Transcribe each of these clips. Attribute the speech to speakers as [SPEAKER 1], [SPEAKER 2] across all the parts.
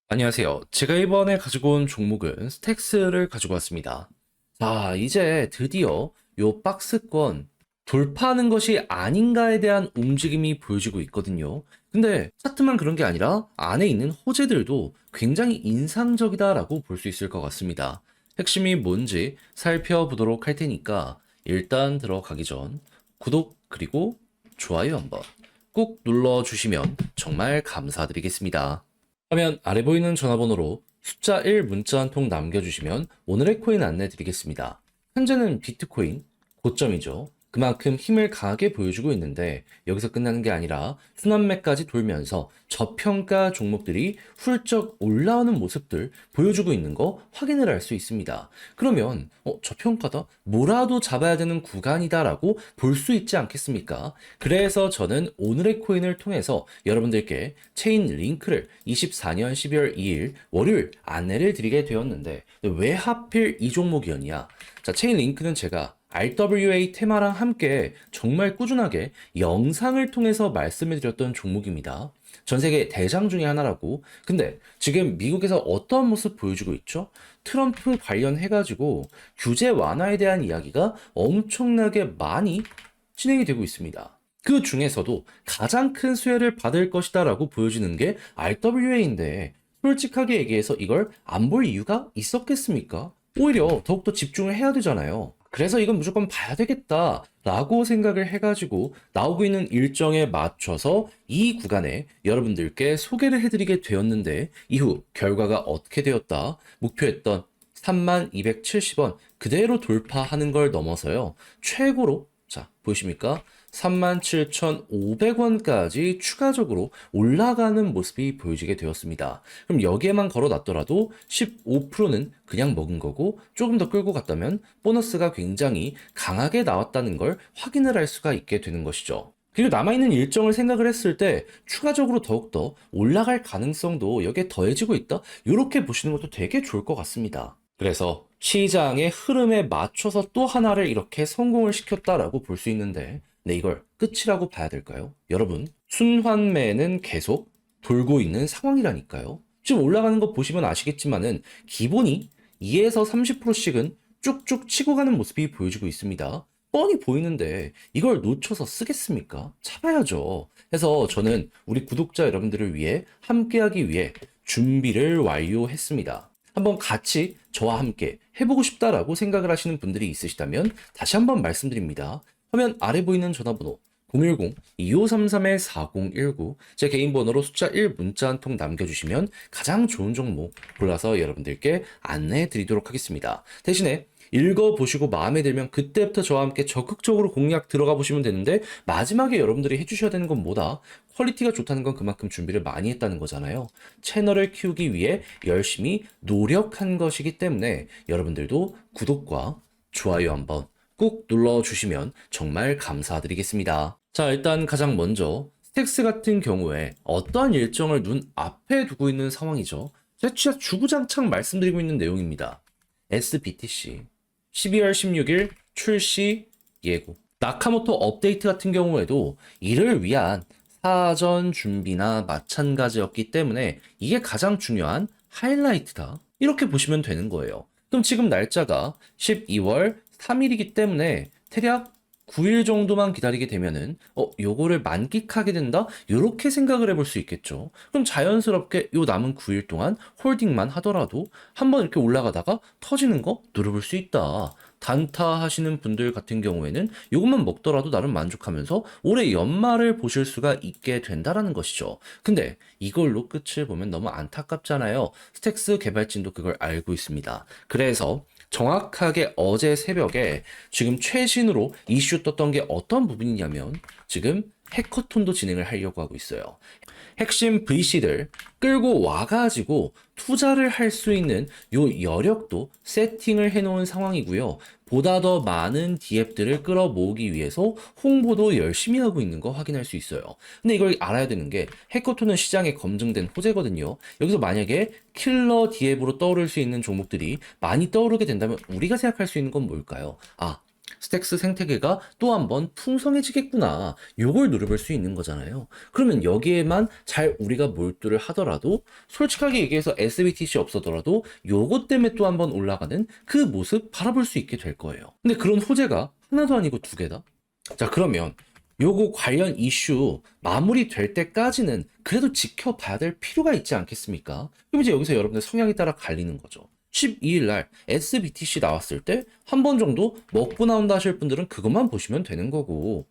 [SPEAKER 1] 안녕하세요. 제가 이번에 가지고 온 종목은 스택스를 가지고 왔습니다. 자, 이제 드디어 요 박스권 돌파하는 것이 아닌가에 대한 움직임이 보여지고 있거든요. 근데 차트만 그런 게 아니라 안에 있는 호재들도 굉장히 인상적이다라고 볼 수 있을 것 같습니다. 핵심이 뭔지 살펴보도록 할 테니까 일단 들어가기 전 구독 그리고 좋아요 한번 꾹 눌러주시면 정말 감사드리겠습니다. 화면 아래 보이는 전화번호로 숫자 1 문자 한 통 남겨주시면 오늘의 코인 안내 드리겠습니다. 현재는 비트코인 고점이죠. 그만큼 힘을 강하게 보여주고 있는데 여기서 끝나는 게 아니라 순환매까지 돌면서 저평가 종목들이 훌쩍 올라오는 모습들 보여주고 있는 거 확인을 할 수 있습니다. 그러면 저평가다? 뭐라도 잡아야 되는 구간이다라고 볼 수 있지 않겠습니까? 그래서 저는 오늘의 코인을 통해서 여러분들께 체인 링크를 24년 12월 2일 월요일 안내를 드리게 되었는데 왜 하필 이 종목이었냐? 자, 체인 링크는 제가 RWA 테마랑 함께 정말 꾸준하게 영상을 통해서 말씀을 드렸던 종목입니다. 전 세계 대장 중에 하나라고. 근데 지금 미국에서 어떤 모습 보여주고 있죠? 트럼프 관련해가지고 규제 완화에 대한 이야기가 엄청나게 많이 진행이 되고 있습니다. 그 중에서도 가장 큰 수혜를 받을 것이다라고 보여지는 게 RWA인데 솔직하게 얘기해서 이걸 안 볼 이유가 있었겠습니까? 오히려 더욱더 집중을 해야 되잖아요. 그래서 이건 무조건 봐야 되겠다라고 생각을 해가지고 나오고 있는 일정에 맞춰서 이 구간에 여러분들께 소개를 해드리게 되었는데 이후 결과가 어떻게 되었다? 목표했던 3270원 그대로 돌파하는 걸 넘어서요. 최고로 자, 보이십니까? 37,500원까지 추가적으로 올라가는 모습이 보여지게 되었습니다. 그럼 여기에만 걸어놨더라도 15%는 그냥 먹은 거고 조금 더 끌고 갔다면 보너스가 굉장히 강하게 나왔다는 걸 확인을 할 수가 있게 되는 것이죠. 그리고 남아있는 일정을 생각을 했을 때 추가적으로 더욱더 올라갈 가능성도 여기에 더해지고 있다? 이렇게 보시는 것도 되게 좋을 것 같습니다. 그래서 시장의 흐름에 맞춰서 또 하나를 이렇게 성공을 시켰다라고 볼 수 있는데 네, 이걸 끝이라고 봐야 될까요? 여러분, 순환매는 계속 돌고 있는 상황이라니까요. 지금 올라가는 거 보시면 아시겠지만은 기본이 2에서 30%씩은 쭉쭉 치고 가는 모습이 보여지고 있습니다. 뻔히 보이는데 이걸 놓쳐서 쓰겠습니까? 잡아야죠. 그래서 저는 우리 구독자 여러분들을 위해 함께하기 위해 준비를 완료했습니다. 한번 같이 저와 함께 해보고 싶다라고 생각을 하시는 분들이 있으시다면 다시 한번 말씀드립니다. 화면 아래 보이는 전화번호 010-2533-4019 제 개인 번호로 숫자 1 문자 한 통 남겨주시면 가장 좋은 종목 골라서 여러분들께 안내해 드리도록 하겠습니다. 대신에 읽어보시고 마음에 들면 그때부터 저와 함께 적극적으로 공략 들어가 보시면 되는데 마지막에 여러분들이 해주셔야 되는 건 뭐다? 퀄리티가 좋다는 건 그만큼 준비를 많이 했다는 거잖아요. 채널을 키우기 위해 열심히 노력한 것이기 때문에 여러분들도 구독과 좋아요 한번 꾹 눌러주시면 정말 감사드리겠습니다. 자, 일단 가장 먼저 스택스 같은 경우에 어떠한 일정을 눈 앞에 두고 있는 상황이죠. 제가 진짜 주구장창 말씀드리고 있는 내용입니다. SBTC 12월 16일 출시 예고. 나카모토 업데이트 같은 경우에도 이를 위한 사전 준비나 마찬가지였기 때문에 이게 가장 중요한 하이라이트다. 이렇게 보시면 되는 거예요. 그럼 지금 날짜가 12월 3일이기 때문에 대략 9일 정도만 기다리게 되면은 요거를 만끽하게 된다? 요렇게 생각을 해볼 수 있겠죠. 그럼 자연스럽게 요 남은 9일 동안 홀딩만 하더라도 한번 이렇게 올라가다가 터지는 거 누려볼 수 있다. 단타 하시는 분들 같은 경우에는 요것만 먹더라도 나름 만족하면서 올해 연말을 보실 수가 있게 된다라는 것이죠. 근데 이걸로 끝을 보면 너무 안타깝잖아요. 스택스 개발진도 그걸 알고 있습니다. 그래서 정확하게 어제 새벽에 지금 최신으로 이슈 떴던 게 어떤 부분이냐면 지금 해커톤도 진행을 하려고 하고 있어요. 핵심 VC들 끌고 와가지고 투자를 할 수 있는 요 여력도 세팅을 해놓은 상황이고요. 보다 더 많은 디앱들을 끌어모으기 위해서 홍보도 열심히 하고 있는 거 확인할 수 있어요. 근데 이걸 알아야 되는 게 해커톤은 시장에 검증된 호재거든요. 여기서 만약에 킬러 디앱으로 떠오를 수 있는 종목들이 많이 떠오르게 된다면 우리가 생각할 수 있는 건 뭘까요? 아, 스택스 생태계가 또 한번 풍성해지겠구나. 요걸 누려볼 수 있는 거잖아요. 그러면 여기에만 잘 우리가 몰두를 하더라도 솔직하게 얘기해서 SBTC 없어더라도 요것 때문에 또 한번 올라가는 그 모습 바라볼 수 있게 될 거예요. 근데 그런 호재가 하나도 아니고 두 개다? 자, 그러면 요거 관련 이슈 마무리될 때까지는 그래도 지켜봐야 될 필요가 있지 않겠습니까? 그럼 이제 여기서 여러분들 성향에 따라 갈리는 거죠. 12일 날 SBTC 나왔을 때 한 번 정도 먹고 나온다 하실 분들은 그것만 보시면 되는 거고,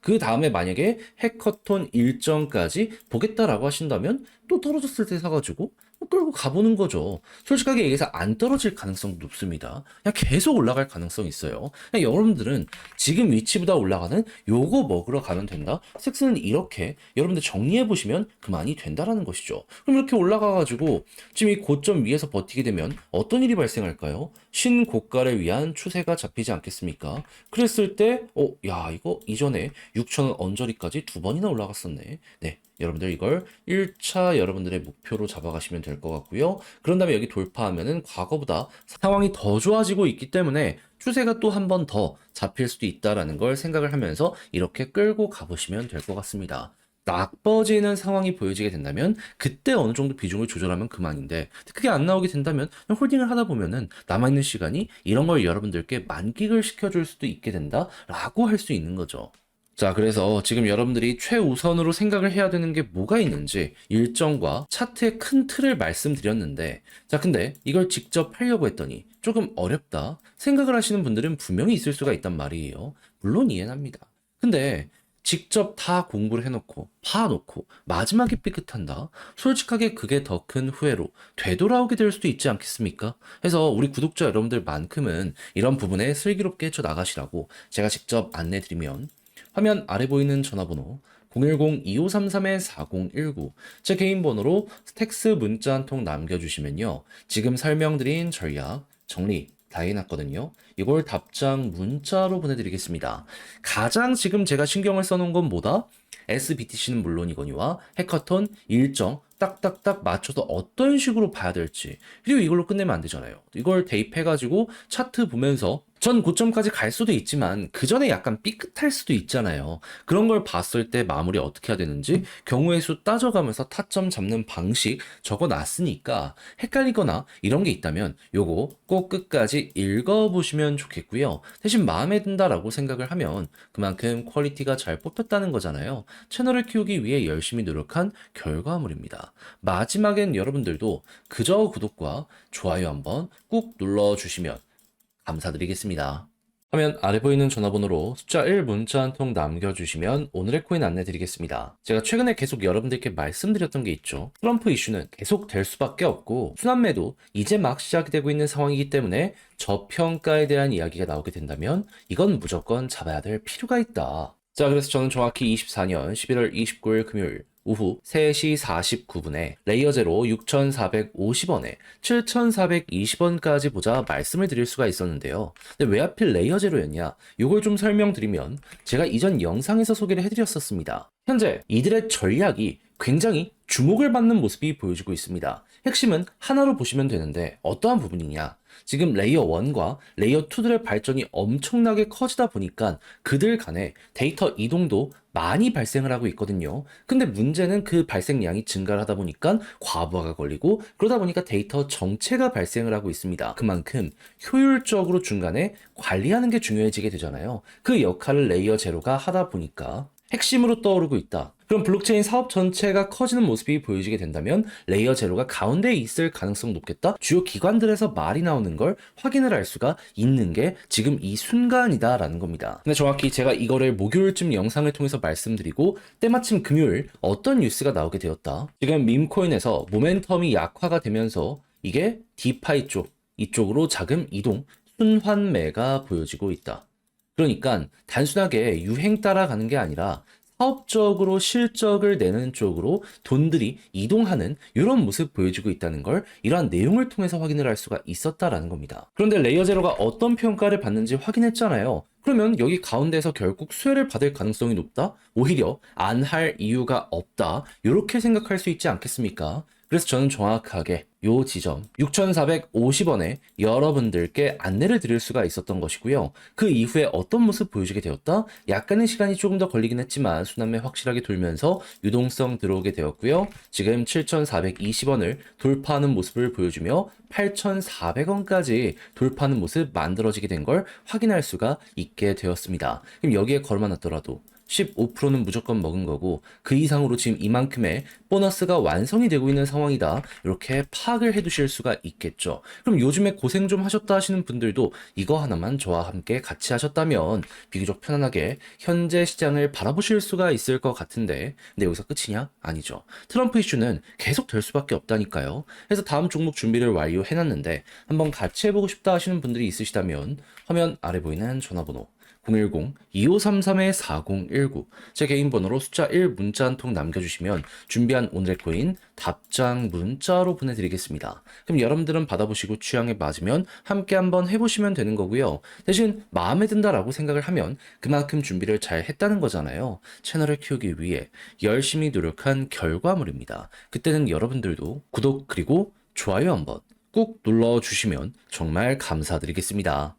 [SPEAKER 1] 그 다음에 만약에 해커톤 일정까지 보겠다라고 하신다면 또 떨어졌을 때 사가지고 끌고 가보는 거죠. 솔직하게 얘기해서 안 떨어질 가능성도 높습니다. 그냥 계속 올라갈 가능성이 있어요. 그냥 여러분들은 지금 위치보다 올라가는 요거 먹으러 가면 된다. 섹스는 이렇게 여러분들 정리해 보시면 그만이 된다라는 것이죠. 그럼 이렇게 올라가가지고 지금 이 고점 위에서 버티게 되면 어떤 일이 발생할까요? 신고가를 위한 추세가 잡히지 않겠습니까? 그랬을 때, 야, 이거 이전에 6,000원 언저리까지 두 번이나 올라갔었네. 네. 여러분들 이걸 1차 여러분들의 목표로 잡아가시면 될 것 같고요. 그런 다음에 여기 돌파하면은 과거보다 상황이 더 좋아지고 있기 때문에 추세가 또 한 번 더 잡힐 수도 있다라는 걸 생각을 하면서 이렇게 끌고 가보시면 될 것 같습니다. 나빠지는 상황이 보여지게 된다면 그때 어느 정도 비중을 조절하면 그만인데 그게 안 나오게 된다면 그냥 홀딩을 하다 보면은 남아있는 시간이 이런 걸 여러분들께 만끽을 시켜줄 수도 있게 된다라고 할 수 있는 거죠. 자, 그래서 지금 여러분들이 최우선으로 생각을 해야 되는 게 뭐가 있는지 일정과 차트의 큰 틀을 말씀드렸는데, 자, 근데 이걸 직접 하려고 했더니 조금 어렵다 생각을 하시는 분들은 분명히 있을 수가 있단 말이에요. 물론 이해는 합니다. 근데 직접 다 공부를 해놓고 파놓고 마지막에 삐끗한다? 솔직하게 그게 더 큰 후회로 되돌아오게 될 수도 있지 않겠습니까? 그래서 우리 구독자 여러분들만큼은 이런 부분에 슬기롭게 헤쳐나가시라고 제가 직접 안내드리면 화면 아래 보이는 전화번호 010-2533-4019 제 개인 번호로 스택스 문자 한 통 남겨주시면요. 지금 설명드린 전략 정리 다 해놨거든요. 이걸 답장 문자로 보내드리겠습니다. 가장 지금 제가 신경을 써놓은 건 뭐다? SBTC는 물론이거니와 해커톤 일정 딱딱딱 맞춰서 어떤 식으로 봐야 될지 그리고 이걸로 끝내면 안 되잖아요. 이걸 대입해가지고 차트 보면서 전 고점까지 갈 수도 있지만 그 전에 약간 삐끗할 수도 있잖아요. 그런 걸 봤을 때 마무리 어떻게 해야 되는지 경우의 수 따져가면서 타점 잡는 방식 적어놨으니까 헷갈리거나 이런 게 있다면 요거 꼭 끝까지 읽어보시면 좋겠고요. 대신 마음에 든다라고 생각을 하면 그만큼 퀄리티가 잘 뽑혔다는 거잖아요. 채널을 키우기 위해 열심히 노력한 결과물입니다. 마지막엔 여러분들도 그저 구독과 좋아요 한번 꾹 눌러주시면 감사드리겠습니다. 화면 아래 보이는 전화번호로 숫자 1 문자 한 통 남겨주시면 오늘의 코인 안내 드리겠습니다. 제가 최근에 계속 여러분들께 말씀드렸던 게 있죠. 트럼프 이슈는 계속 될 수밖에 없고 순환매도 이제 막 시작이 되고 있는 상황이기 때문에 저평가에 대한 이야기가 나오게 된다면 이건 무조건 잡아야 될 필요가 있다. 자, 그래서 저는 정확히 24년 11월 29일 금요일 오후 3시 49분에 레이어제로 6,450원에 7,420원까지 보자 말씀을 드릴 수가 있었는데요. 근데 왜 하필 레이어제로였냐? 이걸 좀 설명드리면 제가 이전 영상에서 소개를 해드렸었습니다. 현재 이들의 전략이 굉장히 주목을 받는 모습이 보여지고 있습니다. 핵심은 하나로 보시면 되는데 어떠한 부분이냐? 지금 레이어 1과 레이어 2들의 발전이 엄청나게 커지다 보니까 그들 간에 데이터 이동도 많이 발생을 하고 있거든요. 근데 문제는 그 발생량이 증가를 하다 보니까 과부하가 걸리고 그러다 보니까 데이터 정체가 발생을 하고 있습니다. 그만큼 효율적으로 중간에 관리하는 게 중요해지게 되잖아요. 그 역할을 레이어 제로가 하다 보니까 핵심으로 떠오르고 있다. 그럼 블록체인 사업 전체가 커지는 모습이 보여지게 된다면 레이어 제로가 가운데에 있을 가능성 높겠다? 주요 기관들에서 말이 나오는 걸 확인을 할 수가 있는 게 지금 이 순간이다라는 겁니다. 근데 정확히 제가 이거를 목요일쯤 영상을 통해서 말씀드리고 때마침 금요일 어떤 뉴스가 나오게 되었다. 지금 밈코인에서 모멘텀이 약화가 되면서 이게 디파이 이쪽으로 자금 이동, 순환매가 보여지고 있다. 그러니까 단순하게 유행 따라가는 게 아니라 사업적으로 실적을 내는 쪽으로 돈들이 이동하는 이런 모습 보여지고 있다는 걸 이러한 내용을 통해서 확인을 할 수가 있었다라는 겁니다. 그런데 레이어 제로가 어떤 평가를 받는지 확인했잖아요. 그러면 여기 가운데에서 결국 수혜를 받을 가능성이 높다? 오히려 안 할 이유가 없다? 이렇게 생각할 수 있지 않겠습니까? 그래서 저는 정확하게 요 지점 6,450원에 여러분들께 안내를 드릴 수가 있었던 것이고요. 그 이후에 어떤 모습 보여주게 되었다? 약간의 시간이 조금 더 걸리긴 했지만 순환매 확실하게 돌면서 유동성 들어오게 되었고요. 지금 7,420원을 돌파하는 모습을 보여주며 8,400원까지 돌파하는 모습 만들어지게 된 걸 확인할 수가 있게 되었습니다. 그럼 여기에 걸어만 놨더라도 15%는 무조건 먹은 거고 그 이상으로 지금 이만큼의 보너스가 완성이 되고 있는 상황이다. 이렇게 파악을 해 두실 수가 있겠죠. 그럼 요즘에 고생 좀 하셨다 하시는 분들도 이거 하나만 저와 함께 같이 하셨다면 비교적 편안하게 현재 시장을 바라보실 수가 있을 것 같은데 근데 여기서 끝이냐? 아니죠. 트럼프 이슈는 계속 될 수밖에 없다니까요. 그래서 다음 종목 준비를 완료해 놨는데 한번 같이 해보고 싶다 하시는 분들이 있으시다면 화면 아래 보이는 전화번호 010-2533-4019 제 개인 번호로 숫자 1 문자 한 통 남겨주시면 준비한 오늘의 코인 답장 문자로 보내드리겠습니다. 그럼 여러분들은 받아보시고 취향에 맞으면 함께 한번 해보시면 되는 거고요. 대신 마음에 든다라고 생각을 하면 그만큼 준비를 잘 했다는 거잖아요. 채널을 키우기 위해 열심히 노력한 결과물입니다. 그때는 여러분들도 구독 그리고 좋아요 한번 꾹 눌러주시면 정말 감사드리겠습니다.